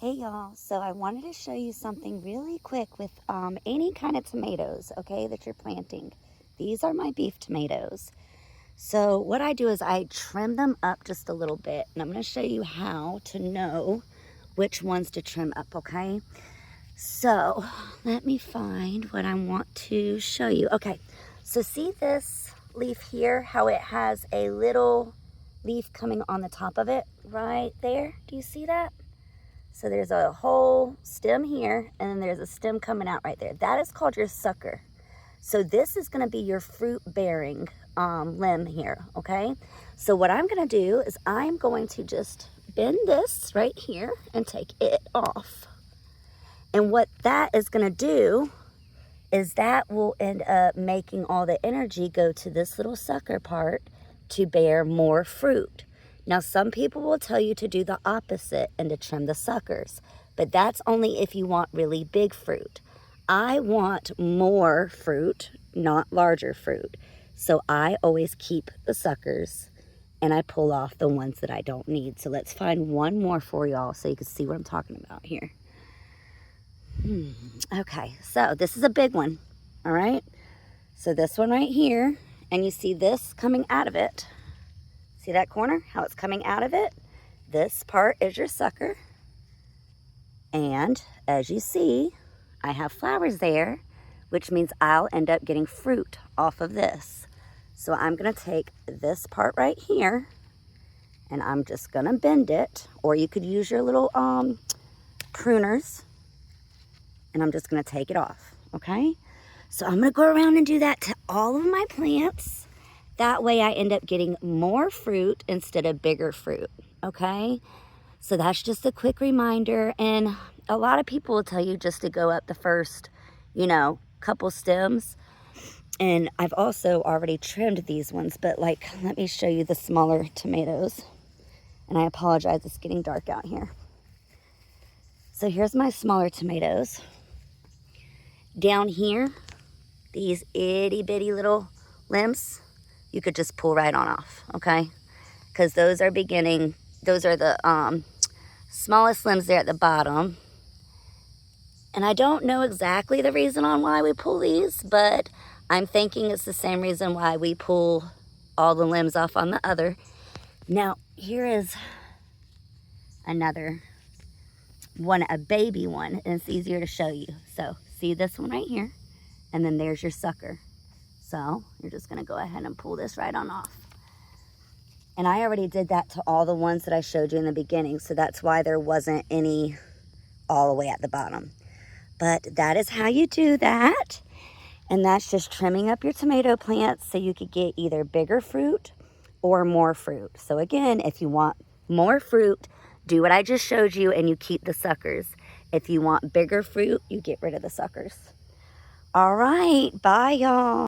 Hey y'all, so I wanted to show you something really quick with any kind of tomatoes, okay, that you're planting. These are my beef tomatoes. So what I do is I trim them up just a little bit, and I'm going to show you how to know which ones to trim up, okay? So let me find what I want to show you. Okay, so see this leaf here, how it has a little leaf coming on the top of it right there? Do you see that? So there's a whole stem here, and then there's a stem coming out right there. That is called your sucker. So this is going to be your fruit-bearing limb here, okay? So what I'm going to do is I'm going to just bend this right here and take it off. And what that is going to do is that will end up making all the energy go to this little sucker part to bear more fruit. Now, some people will tell you to do the opposite and to trim the suckers, but that's only if you want really big fruit. I want more fruit, not larger fruit. So I always keep the suckers and I pull off the ones that I don't need. So let's find one more for y'all so you can see what I'm talking about here. Okay, so this is a big one, all right? So this one right here, and you see this coming out of it. See that corner, how it's coming out of it? This part is your sucker. And as you see, I have flowers there, which means I'll end up getting fruit off of this. So I'm gonna take this part right here, and I'm just gonna bend it, or you could use your little pruners, and I'm just gonna take it off, okay? So I'm gonna go around and do that to all of my plants. That way I end up getting more fruit instead of bigger fruit, okay? So that's just a quick reminder. And a lot of people will tell you just to go up the first, couple stems. And I've also already trimmed these ones, but let me show you the smaller tomatoes. And I apologize, it's getting dark out here. So here's my smaller tomatoes. Down here, these itty bitty little limbs, you could just pull right on off, okay? Because those are the smallest limbs there at the bottom. And I don't know exactly the reason on why we pull these, but I'm thinking it's the same reason why we pull all the limbs off on the other. Now, here is another one, a baby one, and it's easier to show you. So, see this one right here? And then there's your sucker. So you're just gonna go ahead and pull this right on off. And I already did that to all the ones that I showed you in the beginning, so that's why there wasn't any all the way at the bottom. But that is how you do that. And that's just trimming up your tomato plants so you could get either bigger fruit or more fruit. So again, if you want more fruit, do what I just showed you and you keep the suckers. If you want bigger fruit, you get rid of the suckers. All right, bye y'all.